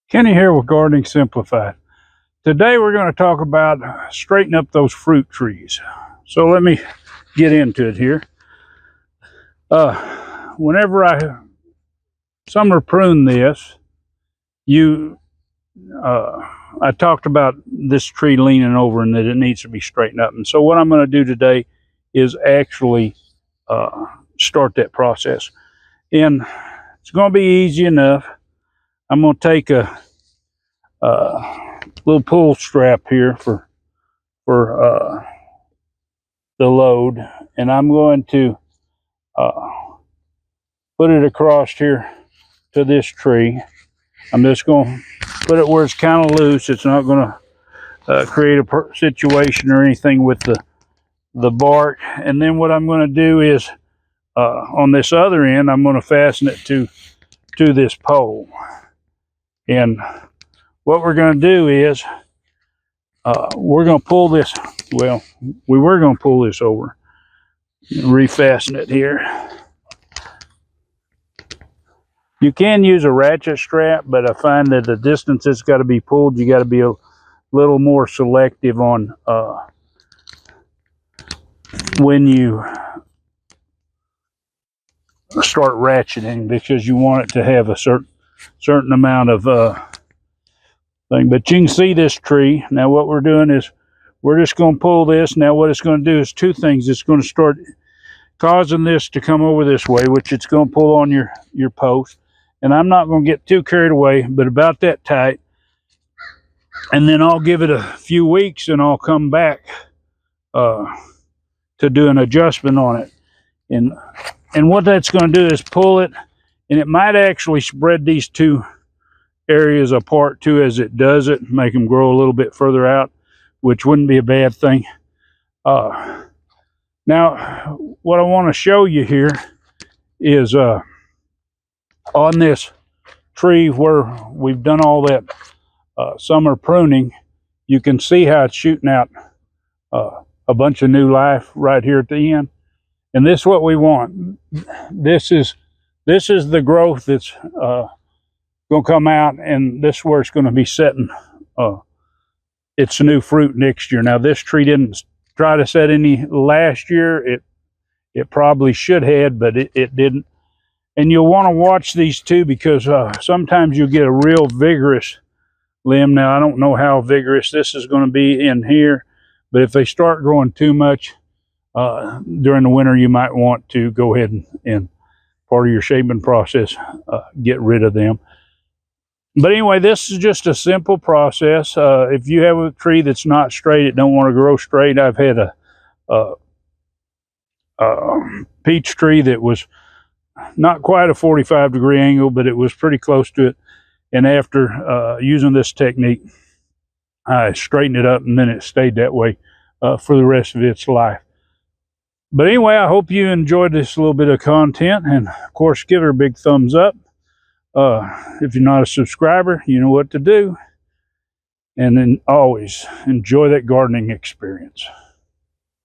Kenny here with Gardening Simplified. Today we're going to talk about straightening up those fruit trees. So let me get into it here. Whenever I summer prune this, I talked about this tree leaning over and that it needs to be straightened up. And so what I'm going to do today is actually start that process. And it's going to be easy enough. I'm going to take a little pull strap here for the load, and I'm going to put it across here to this tree. I'm just going to put it where it's kind of loose. It's not going to create a situation or anything with the bark. And then what I'm going to do is on this other end, I'm going to fasten it to this pole. And what we're going to do is we're going to pull this. Well, we were going to pull this over and refasten it here. You can use a ratchet strap, but I find that the distance it's got to be pulled, you got to be a little more selective on when you start ratcheting, because you want it to have a certain amount of thing. But you can see this tree. Now what we're doing is we're just going to pull this. Now what it's going to do is two things. It's going to start causing this to come over this way, which it's going to pull on your post. And I'm not going to get too carried away, but about that tight. And then I'll give it a few weeks and I'll come back to do an adjustment on it. And what that's going to do is pull it, and it might actually spread these two areas apart too as it does it, make them grow a little bit further out, which wouldn't be a bad thing. Now what I want to show you here is on this tree where we've done all that summer pruning, you can see how it's shooting out a bunch of new life right here at the end. And this is what we want. This is the growth that's going to come out, and this is where it's going to be setting its new fruit next year. Now this tree didn't try to set any last year. It probably should have, but it didn't. And you'll want to watch these two, because sometimes you'll get a real vigorous limb. Now I don't know how vigorous this is going to be in here, but if they start growing too much during the winter, you might want to go ahead and part of your shaping process, get rid of them. But anyway, this is just a simple process. If you have a tree that's not straight, it don't want to grow straight. I've had a peach tree that was not quite a 45-degree angle, but it was pretty close to it. And after using this technique, I straightened it up, and then it stayed that way for the rest of its life. But anyway, I hope you enjoyed this little bit of content, and of course give it a big thumbs up. If you're not a subscriber, you know what to do. And then always enjoy that gardening experience.